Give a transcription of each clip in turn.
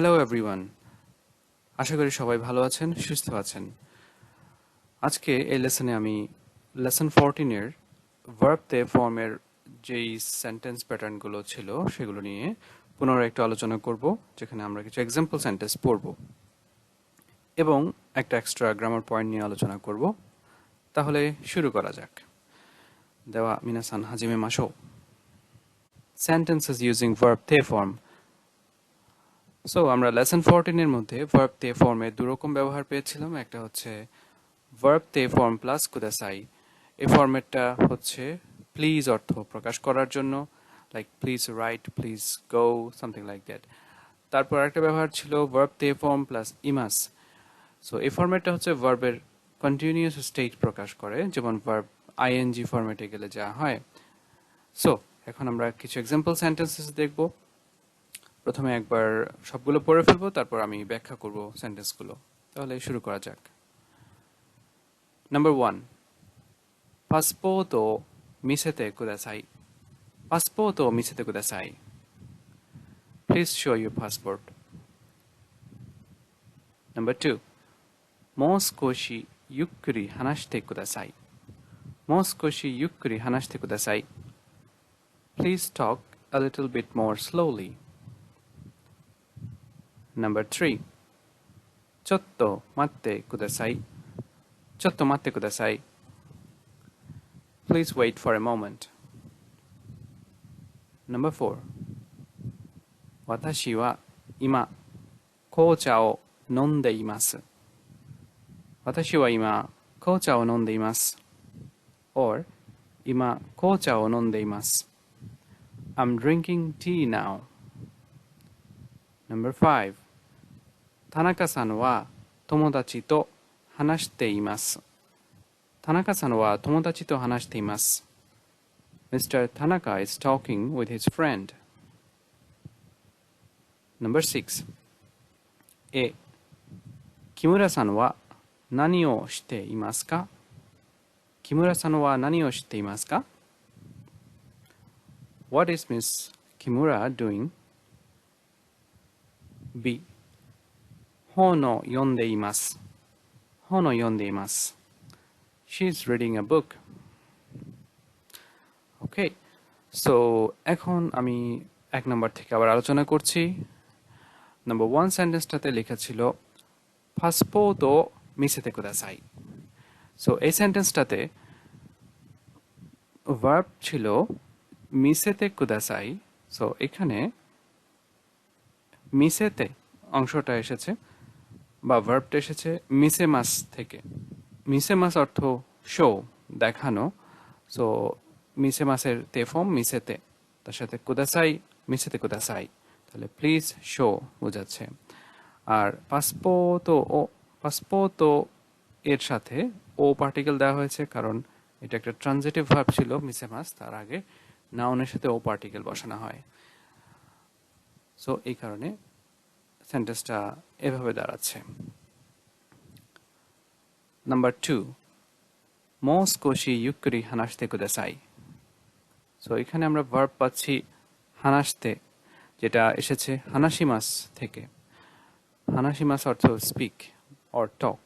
Hello everyone, আশা করি সবাই ভালো আছেন, সুস্থ আছেন। আজকে এই লেসনে আমি লেসন 14 এর ভার্ব তে ফর্মের যেই সেন্টেন্স প্যাটার্নগুলো ছিল সেগুলো নিয়ে পুনরায় একটু আলোচনা করব, যেখানে আমরা কিছু এক্সাম্পল সেন্টেন্স পড়ব এবং একটা এক্সট্রা গ্রামার পয়েন্ট নিয়ে আলোচনা করব। তাহলে শুরু করা যাক। দেওয়া মিনাসান হাজিমে মাসো। Sentences using verb te form. So আমরা লেসন 14 এর মধ্যে ভার্ব তে ফর্মের দুরকম ব্যবহার পেয়েছিলাম। একটা হচ্ছে ভার্ব তে ফর্ম প্লাস কুদাসাই। এই ফরম্যাটটা হচ্ছে প্লিজ অর্থ প্রকাশ করার জন্য, like please write, please go, something like that. তারপর একটা ব্যবহার ছিল ভার্ব তে ফর্ম প্লাস ইমাস। সো এই ফরম্যাটটা হচ্ছে ভার্বের কন্টিনিউয়াস স্টেট প্রকাশ করে, যেমন ভার্ব আইএনজি ফরম্যাটে গেলে যা হয়। সো এখন আমরা কিছু এক্সাম্পল সেন্টেন্সেস দেখব। প্রথমে একবার সবগুলো পড়ে ফেলবো, তারপর আমি ব্যাখ্যা করব সেন্টেন্সগুলো। তাহলে শুরু করা যাক। Number 1, パスポートを見せてください。パスポートを見せてください。Please show your passport. Number 2, もう少しゆっくり話してください。もう少しゆっくり話してください。Please talk a little bit more slowly. Number 3, ちょっと待ってください。ちょっと待ってください。Please wait for a moment. Number 4, 私は今紅茶を飲んでいます。私は今紅茶を飲んでいます。or 今紅茶を飲んでいます。I'm drinking tea now. Number 5, 田中さんは友達と話しています。田中さんは友達と話しています。Mr. Tanaka is talking with his friend. Number 6, A, 木村さんは何をしていますか。木村さんは何をしていますか。 What is Miss Kimura doing? B, 本を読んでいます。本を読んでいます。She is reading a book. Okay, so এখন আমি এক নম্বর থেকে আবার আলোচনা করছি। Number 1 সেন্টেন্সটাতে লেখা ছিল passport ও মিসেতে কুদাসাই। So এই সেন্টেন্সটাতে ভার্ব ছিল মিসেতে কুদাসাই। সো এখানে মিসেতে অংশটা এসেছে বা ভার্বটা এসেছে মিসেমাস থেকে। মিসেমাস অর্থ শো, দেখানো। সো মিসেমাসের তে ফর্ম মিসেতে, তার সাথে কুদাসাই, মিসেতে কুদাসাই, তাহলে প্লিজ শো বোঝাচ্ছে। আর পাসপোর্ট এর সাথে ও পার্টিকেল দেওয়া হয়েছে, কারণ এটা একটা ট্রানজিটিভ ভার্ব ছিল মিসেমাস, তার আগে নাউনের সাথে ও পার্টিকেল বসানো হয়। সো এই কারণে সেন্টেন্সটা এভাবে দাঁড়াচ্ছে। নাম্বার 2, もう少しゆっくり話してください。সো এখানে আমরা ভার্ব পাচ্ছি হানাসতে, যেটা এসেছে হানাসিমাস থেকে। হানাসিমাস অর্থ স্পিক অর টক,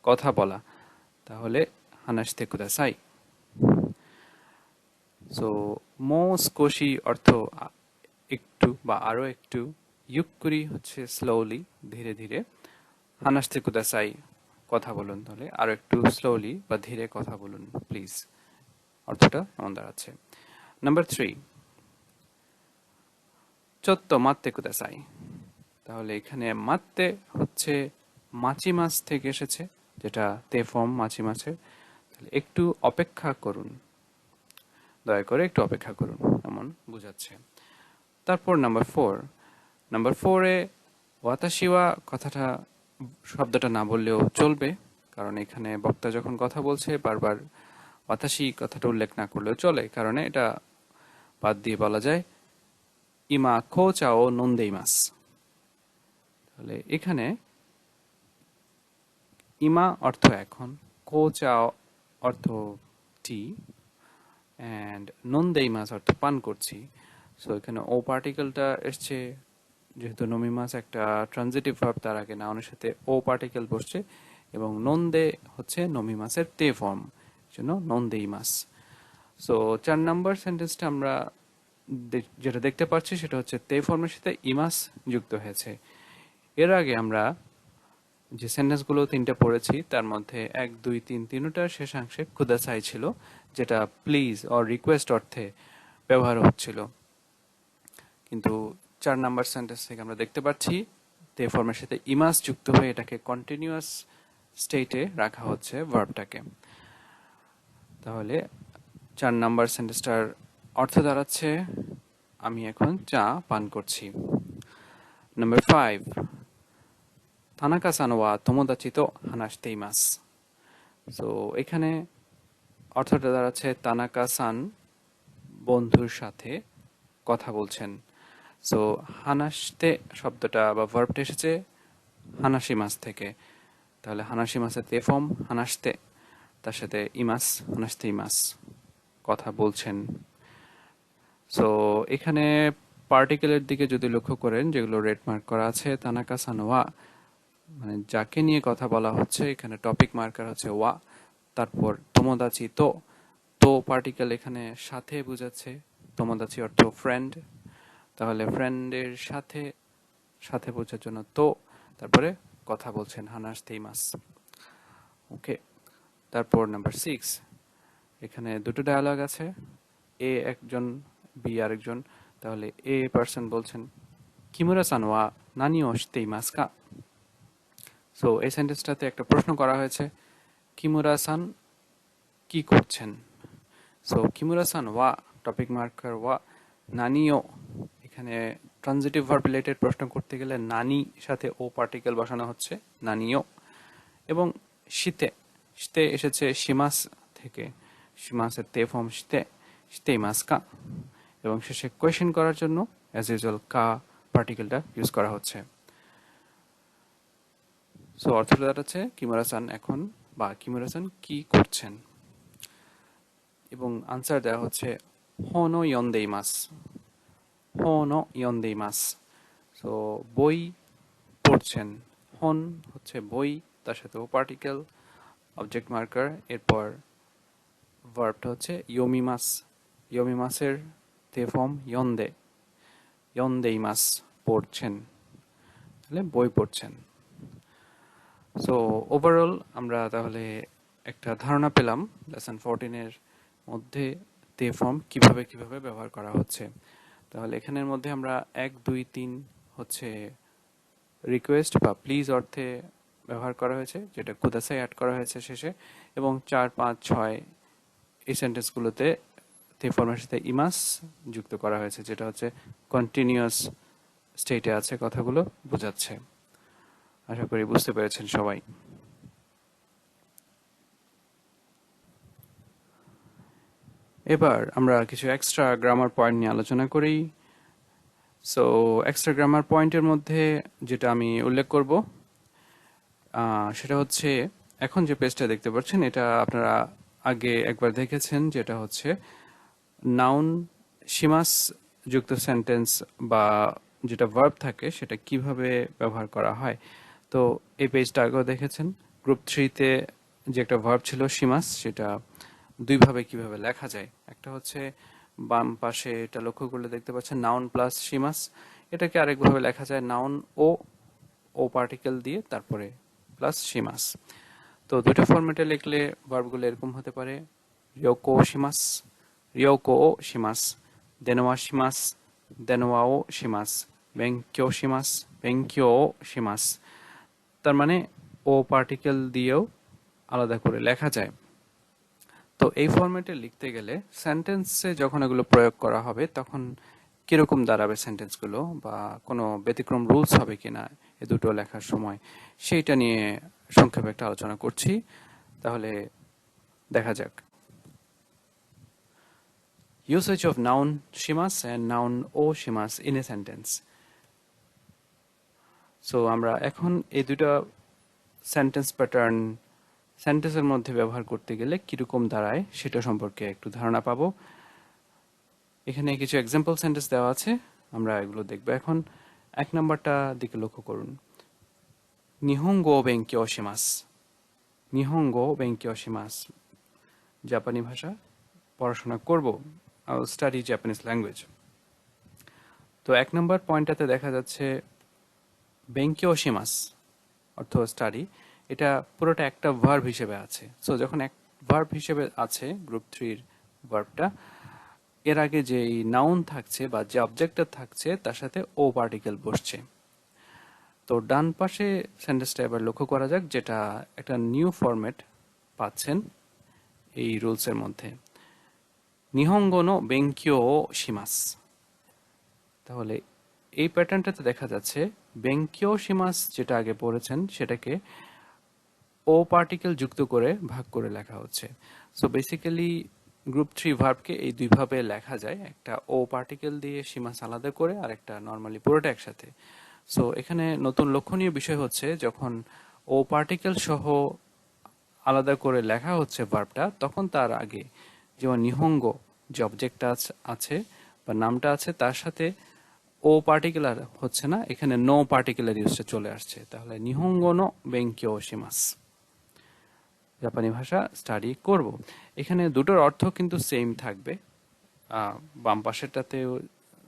কথা বলা, তাহলে হানাসতে কুদাসাই। সো মো স্কোশি অর্থ একটু বা আরো একটু, ইউক্কুরি হচ্ছে স্লোলি, ধীরে ধীরে, হানাসতে কুদাসাই কথা বলুন, তাহলে আরো একটু স্লোলি বা ধীরে কথা বলুন প্লিজ, অর্থটা এমন দাঁড়াচ্ছে। নাম্বার 3, ちょっと待ってください। তাহলে এখানে মাত্তে হচ্ছে মাচিমাস থেকে এসেছে, যেটা তে ফর্ম মাচিমাসের। তাহলে একটু অপেক্ষা করুন, দয়া করে একটু অপেক্ষা করুন, এমন বোঝাচ্ছে। তারপর নাম্বার 4 এ ওয়াতাশিওয়া কথাটা, শব্দটা না বললেও চলবে, কারণ এখানে বক্তা যখন কথা বলছে বারবার ওয়াতাশি কথাটা উল্লেখ না করলেও চলে, কারণে এটা বাদ দিয়ে বলা যায় ইমা খোচা ও নন্দেইমাস। তাহলে এখানে ইমা অর্থ এখন, খোচা অর্থ টি, অ্যান্ড নন্দেইমাস অর্থ পান করছি। সো এখানে ও পার্টিকেলটা এসছে যেহেতু নমিমাস একটা ট্রানজিটিভ ভার্ব, তার আগে নাউনের সাথে ও পার্টিকেল বসছে, এবং নন্দে হচ্ছে নমিমাসের তে ফর্ম, জন্য নন্দেইমাস। সো 4 নাম্বার সেন্টেন্সটা আমরা যেটা দেখতে পাচ্ছি সেটা হচ্ছে তে ফর্মের সাথে ইমাস যুক্ত হয়েছে। এর আগে আমরা যে সেন্টেন্সগুলো তিনটে পড়েছি তার মধ্যে 1, 2, 3 তিনটার শেষাংশে কুদাসাই ছিল, যেটা প্লিজ অর রিকোয়েস্ট অর্থে ব্যবহার হচ্ছিল। কিন্তু 4 নাম্বার সেন্টেন্স থেকে আমরা দেখতে পাচ্ছি তে ফর্মের সাথে ইমাস যুক্ত হয়ে এটাকে কন্টিনিউয়াস স্টেটে রাখা হচ্ছে ভার্বটাকে। তাহলে 4 নাম্বার সেন্টেন্সটার অর্থ দাঁড়াচ্ছে আমি এখন চা পান করছি। নাম্বার 5, তানাকা-সান ওয়া তোমোদাচি তো হানাশিতে ইমাস। সো এখানে অর্থটা দাঁড়াচ্ছে তানাকা-সান বন্ধুর সাথে কথা বলছেন। সো হানাশিতে শব্দটা বা ভার্বটা এসেছে হানাশিমাস থেকে। তাহলে হানাশিমাসের তে ফর্ম হানাশিতে, তার সাথে ইমাস, হানাশিতে ইমাস, কথা বলছেন। সো এখানে পার্টিকেলের দিকে যদি লক্ষ্য করেন, যেগুলো রেড মার্ক করা আছে, তানাকা-সান ওয়া মানে যাকে নিয়ে কথা বলা হচ্ছে, এখানে টপিক মার্কার হচ্ছে ওয়া, তারপর তোমোদাচি তো, তো পার্টিকেল এখানে সাথে বোঝাচ্ছে, তোমোদাচি অর্থ ফ্রেন্ড, তাহলে ফ্রেন্ডের সাথে, সাথে বোঝার জন্য তো, তারপরে কথা বলছেন হানাশিতে ইমাস। ওকে, তারপর নাম্বার 6, এখানে দুটো ডায়ালগ আছে, এ একজন, বি আরেকজন। তাহলে এ পার্সন বলছেন কিমুরা-সান ওয়া নানি ও শিতে ইমাসু কা। সো এই সেন্টেন্সটাতে একটা প্রশ্ন করা হয়েছে, কিমুরা-সান কি করছেন। সো কিমুরা-সান ওয়া টপিক মার্কার ওয়া, নানিও এখানে ট্রানজিটিভ ভার্ব রিলেটেড প্রশ্ন করতে গেলে নানি সাথে ও পার্টিকেল বসানো হচ্ছে, নানিও। এবং শীতে, শীতে এসেছে শিমাস থেকে, শিমাসের তে ফর্ম শীতে, শীতে ইমাস কা। এবং শেষে কোয়েশ্চেন করার জন্য অ্যাজ ইউজুয়াল কা পার্টিকেলটা ইউজ করা হচ্ছে। সো অর্থটা দাঁড়াচ্ছে কিমুরা-সান এখন, বা কিমুরা-সান কি করছেন। এবং আনসার দেওয়া হচ্ছে হোনো ইয়ন্দেইমাস, হোনো ইয়ন্দেইমাস। সো বই পড়ছেন, হন হচ্ছে বই, তার সাথে ও পার্টিকেল, অবজেক্ট মার্কার, এরপর ভার্বটা হচ্ছে ইয়োমিমাস, ইয়োমিমাসের তে ফর্ম ইয়ন্দে, ইয়ন্দেইমাস পড়ছেন, তাহলে বই পড়ছেন। সো ওভারঅল আমরা তাহলে একটা ধারণা পেলাম লেসন 14-এর মধ্যে তে ফর্ম কিভাবে কিভাবে ব্যবহার করা হচ্ছে। তাহলে এখানের মধ্যে আমরা 1, 2, 3 হচ্ছে রিকোয়েস্ট বা প্লিজ অর্থে ব্যবহার করা হয়েছে, যেটা কুদাসাই অ্যাড করা হয়েছে শেষে। এবং 4, 5, 6 এই সেন্টেন্সগুলোতে তে ফর্মের সাথে ইমাস যুক্ত করা হয়েছে, যেটা হচ্ছে কন্টিনিউয়াস স্টেটে আছে কথাগুলো বোঝাচ্ছে। আশা করি বুঝতে পেরেছেন সবাই। এবার আমরা কিছু এক্সট্রা গ্রামার পয়েন্ট নিয়ে আলোচনা করি। সো এক্সট্রা গ্রামার পয়েন্টের মধ্যে যেটা আমি উল্লেখ করব সেটা হচ্ছে, এখন যে পেজটা দেখতে পাচ্ছেন এটা আপনারা আগে একবার দেখেছেন, যেটা হচ্ছে নাউন শিমাস যুক্ত সেন্টেন্স বা যেটা ভার্ব থাকে সেটা কিভাবে ব্যবহার করা হয়। তো এই পেজটা আগেও দেখেছেন। গ্রুপ 3-তে যে একটা ভার্ব ছিল শিমাস, সেটা দুইভাবে কিভাবে লেখা যায়। একটা হচ্ছে বাম পাশে, এটা লক্ষ্য করলে দেখতে পাচ্ছেন নাউন প্লাস শিমাস। এটাকে আরেকভাবে লেখা যায় নাউন ও, ও পার্টিকেল দিয়ে তারপরে প্লাস শিমাস। তো দুটো ফরম্যাটে লিখলে ভার্বগুলো এরকম হতে পারে, রিয়োকো শিমাস, রিয়োকো ও শিমাস, দেনোয়া শিমাস, দেনোয়া ও শিমাস, বেঙ্কিও শিমাস, বেঙ্কিও ও শিমাস। তার মানে ও পার্টিকেল দিয়েও আলাদা করে লেখা যায়। তো এই ফরম্যাটে লিখতে গেলে সেন্টেন্সে যখন এগুলো প্রয়োগ করা হবে তখন কিরকম দাঁড়াবে সেন্টেন্সগুলো, বা কোনো ব্যতিক্রম রুলস হবে কিনা এ দুটো লেখার সময়, সেইটা নিয়ে সংক্ষেপে একটা আলোচনা করছি। তাহলে দেখা যাক। Usage of noun shimas and noun o shimas in a sentence. So আমরা এখন এই দুটো সেন্টেন্স প্যাটার্ন সেন্টেন্সের মধ্যে ব্যবহার করতে গেলে কিরকম দাঁড়ায় সেটা সম্পর্কে একটু ধারণা পাবো। এখানে কিছু এক্সাম্পল সেন্টেন্স দেওয়া আছে, আমরা এগুলো দেখব এখন। এক নাম্বারটা দিকে লক্ষ্য করুন, নিহঙ্গো বেঙ্কিও শিমাস। নিহঙ্গো বেঙ্কিও শিমাস, জাপানি ভাষা পড়াশোনা করব, I will study Japanese language. তো এক নম্বর পয়েন্টটাতে দেখা যাচ্ছে বেঙ্কিও শিমাস অর্থ স্টাডি, এটা পুরোটা একটা ভার্ব হিসেবে আছে। সো যখন এক ভার্ব হিসেবে আছে গ্রুপ 3-র ভার্বটা, এর আগে যে নাউন থাকছে বা যে অবজেক্টটা থাকছে তার সাথে ও পার্টিকেল বসছে। তো ডান পাশে সেন্টেন্সটা এবার লক্ষ্য করা যাক, যেটা একটা নিউ ফরম্যাট পাচ্ছেন এই রুলসের মধ্যে, নিহঙ্গো নো বেঙ্কিও শিমাস। তাহলে এই প্যাটার্নটাতে দেখা যাচ্ছে বেঙ্কিও শিমাস যেটা আগে পড়েছেন সেটাকে ও পার্টিকেল যুক্ত করে ভাগ করে লেখা হচ্ছে। সো বেসিক্যালি গ্রুপ 3 ভার্বকে এই দুইভাবে লেখা যায়, একটা ও পার্টিকেল দিয়ে শিমাস আলাদা করে, আর একটা নর্মালি পুরোটা একসাথে। সো এখানে নতুন লক্ষণীয় বিষয় হচ্ছে যখন ও পার্টিকেল সহ আলাদা করে লেখা হচ্ছে ভার্বটা, তখন তার আগে যেমন নিহঙ্গো যে অবজেক্টটা আছে বা নামটা আছে তার সাথে ও পার্টিকুলার হচ্ছে না, এখানে নো পার্টিকুলার ইউজটা চলে আসছে। তাহলে নিহঙ্গো নো বেঙ্কিও শিমাস, জাপানি ভাষা স্টাডি করব। এখানে দুটোর অর্থ কিন্তু সেম থাকবে, বাম পাশেরটাতেও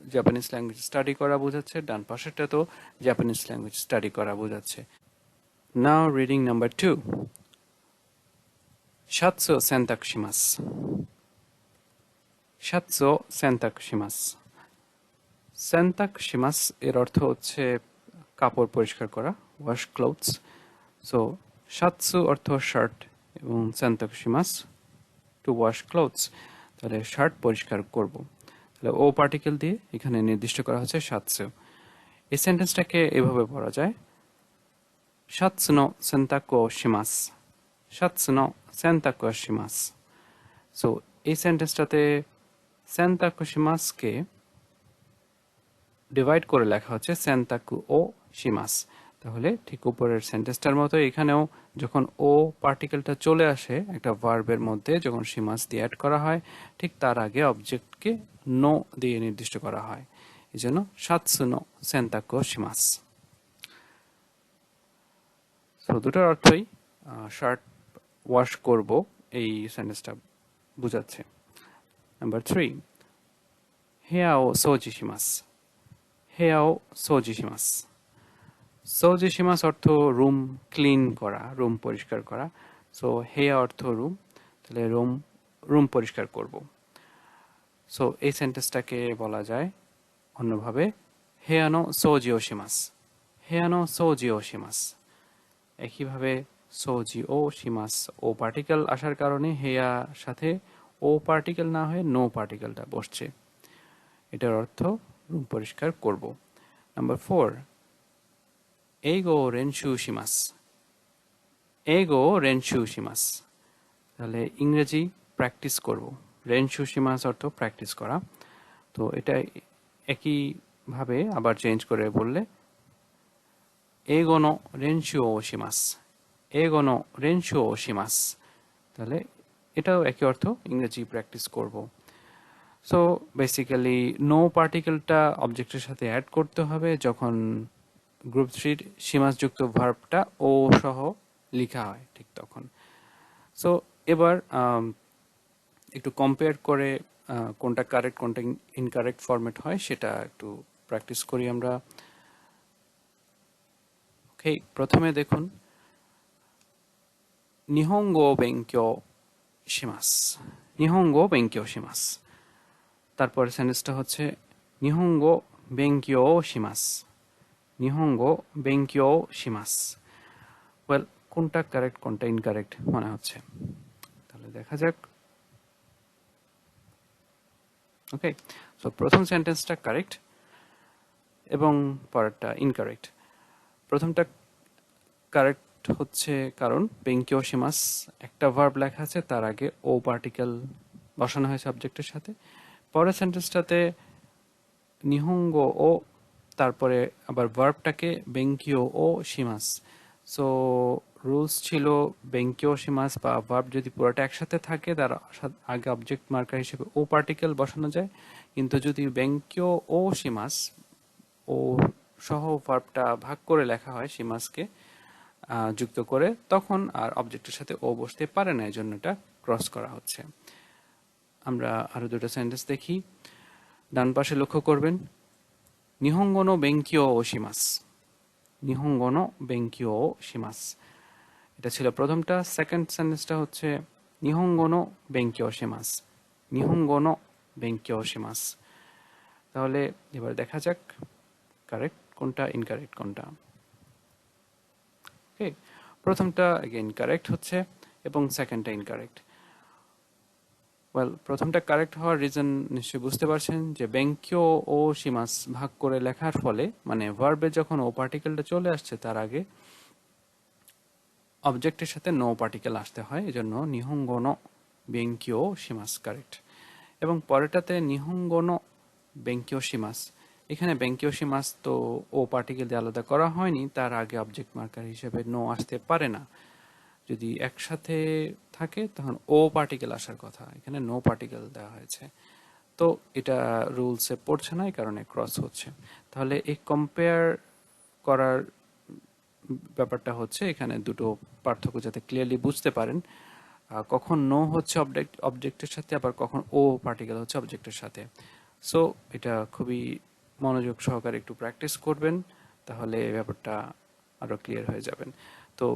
জাপানিজ ল্যাঙ্গুয়েজ স্টাডি করা বোঝাচ্ছে, ডান পাশেরটাতেও জাপানিজ ল্যাঙ্গুয়েজ স্টাডি করা বোঝাচ্ছে। নাও রিডিং নাম্বার 2, শাৎসু সেন্তাকু শিমাস। শাৎসু সেন্তাকু শিমাস। সেন্তাকু শিমাস এর অর্থ হচ্ছে কাপড় পরিষ্কার করা, ওয়াশ ক্লোথস। সো শাৎসু অর্থ শার্ট এবং সেন্তাকু শিমাস টু ওয়াশ ক্লোথস, তাহলে শার্ট পরিষ্কার করব। তাহলে ও পার্টিকেল দিয়ে এখানে নির্দিষ্ট করা হচ্ছে শাৎসু। এই সেন্টেন্সটাকে এভাবে পড়া যায়, শাৎসু নো সেন্তাকু শিমাস। শাৎসু নো সেন্তাকু শিমাস। সো এই সেন্টেন্সটাতে সেন্তাকু শিমাসকে ডিভাইড করে লেখা হচ্ছে সেন্তাকু ও শিমাস। তাহলে ঠিক উপরের সেন্টেন্সটার মতো এখানেও যখন ও পার্টিকেলটা চলে আসে একটা ভার্বের মধ্যে, যখন শিমাস দিয়ে অ্যাড করা হয়, ঠিক তার আগে অবজেক্টকে নো দিয়ে নির্দিষ্ট করা হয়। এই জন্য শাৎসু নো সেন্তাকু শিমাস। সো দুটোর অর্থই শার্ট ওয়াশ করব এই সেন্টেন্সটা বোঝাচ্ছে। নাম্বার 3, হেয়া ও সোজি শিমাস। হেয়া ও সোজি শিমাস। সোজি শিমাস অর্থ রুম ক্লিন করা, রুম পরিষ্কার করা। সো হেয়া অর্থ রুম, তাহলে রুম পরিষ্কার করব। সো এই সেন্টেন্সটাকে বলা যায় অন্যভাবে, হেয়া নো সোজি ও শিমাস। হেয়া নো সোজি ও শিমাস। একইভাবে সোজি ও শিমাস, ও পার্টিকেল আসার কারণে হেয়া সাথে ও পার্টিকেল না হয়ে নো পার্টিকেলটা বসছে। এটার অর্থ রুম পরিষ্কার করব। নাম্বার 4, এইগো রেনশু শিমাস। এইগো রেনশু শিমাস, তাহলে ইংরেজি প্র্যাকটিস করব। রেনশু শিমাস অর্থ প্র্যাকটিস করা। তো এটা একইভাবে আবার চেঞ্জ করে বললে, এইগো নো রেনশু ও শিমাস। এইগো নো রেনশু ও শিমাস, তাহলে এটাও একই অর্থ, ইংরেজি প্র্যাকটিস করব। সো বেসিক্যালি নো পার্টিকেলটা অবজেক্টের সাথে অ্যাড করতে হবে যখন গ্রুপ 3-র সীমাসযুক্ত ভার্বটা ও সহ লেখা হয়, ঠিক তখন। সো এবার একটু কম্পেয়ার করে কোনটা কারেক্ট কোনটা ইনকারেক্ট ফরম্যাট হয় সেটা একটু প্র্যাকটিস করি আমরা। ওকে, প্রথমে দেখুন, নিহঙ্গো বেঙ্কিও শিমাস। নিহঙ্গো বেঙ্কিও শিমাস। তারপরে সেন্টেন্সটা হচ্ছে নিহঙ্গো বেঙ্কিও শিমাস। নিহঙ্গো বেঙ্কিও শিমাস। ওয়েল, কোনটা কারেক্ট কোনটা ইনকারেক্ট মনে হচ্ছে, তাহলে দেখা যাক। ওকে, সো প্রথম সেন্টেন্সটা কারেক্ট এবং পরেরটা ইনকারেক্ট। প্রথমটা কারেক্ট হচ্ছে কারণ বেঙ্কিও শিমাস একটা ভার্ব লেখা আছে, তার আগে ও পার্টিকেল বসানো হয়েছে অবজেক্টের সাথে। পরের সেন্টেন্সটাতে নিহঙ্গো ও, তারপরে আবার ভার্বটাকে বেঙ্কিও ও শিমাস। সো রুলস ছিল বেঙ্কিও শিমাস বা ভার্ব যদি পুরোটা একসাথে থাকে তার আগে অবজেক্ট মার্কার হিসেবে ও পার্টিকেল বসানো যায়, কিন্তু যদি বেঙ্কিও ও শিমাস, ও সহ ভার্বটা ভাগ করে লেখা হয় শিমাসকে যুক্ত করে, তখন আর অবজেক্টের সাথে ও বসতে পারে না, এই জন্য এটা ক্রস করা হচ্ছে। আমরা আরো দুটো সেন্টেন্স দেখি। ডান পাশে লক্ষ্য করবেন, নিহঙ্গো নো বেঙ্কিও ও শিমাস। নিহঙ্গো নো বেঙ্কিও ও শিমাস, এটা ছিল প্রথমটা। সেকেন্ড সেন্টেন্সটা হচ্ছে নিহঙ্গো নো বেঙ্কিও শিমাস। নিহঙ্গো নো বেঙ্কিও শিমাস। তাহলে এবার দেখা যাক কারেক্ট কোনটা, ইনকারেক্ট কোনটা। ওকে, প্রথমটা এগেইন কারেক্ট হচ্ছে এবং সেকেন্ডটা ইনকারেক্ট। ওয়েল, প্রথমটা কারেক্ট হওয়ার রিজন নিশ্চয়ই বুঝতে পারছেন, যে বেঙ্কিও ও শিমাস ভাগ করে লেখার ফলে, মানে ভার্বে যখন ও পার্টিকেলটা চলে আসছে তার আগে অবজেক্টের সাথে নো পার্টিকেল আসতে হয়, এজন্য নিহঙ্গো নো বেঙ্কিও শিমাস কারেক্ট। এবং পরেরটাতে নিহঙ্গো নো বেঙ্কিও শিমাস, এখানে বেঙ্কিও শিমাস তো ও পার্টিকেল দিয়ে আলাদা করা হয়নি, তার আগে অবজেক্ট মার্কার হিসেবে নো আসতে পারে না। যদি একসাথে থাকে তখন ও পার্টিকেল আসার কথা, এখানে নো পার্টিকেল দেওয়া হয়েছে, তো এটা রুলসে পড়ছে না, এই কারণে ক্রস হচ্ছে। তাহলে এই কম্পেয়ার করার ব্যাপারটা হচ্ছে এখানে দুটো পার্থক্য যাতে ক্লিয়ারলি বুঝতে পারেন, কখন নো হচ্ছে অবজেক্টের সাথে, আবার কখন ও পার্টিকেল হচ্ছে অবজেক্টের সাথে। সো এটা খুবই মনোযোগ সহকারে একটু প্র্যাকটিস করবেন, তাহলে এই ব্যাপারটা আরো ক্লিয়ার হয়ে যাবেন। তো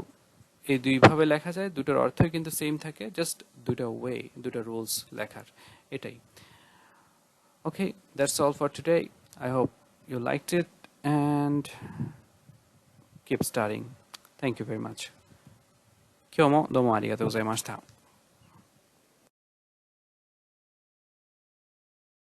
এই দুইভাবে লেখা যায়, দুটোর অর্থই কিন্তু সেম থাকে, জাস্ট দুটো ওয়ে, দুটো রুলস লেখার, এটাই। Okay, that's all for today. I hope you liked it and keep studying. Thank you very much. 今日もどうもありがとうございました。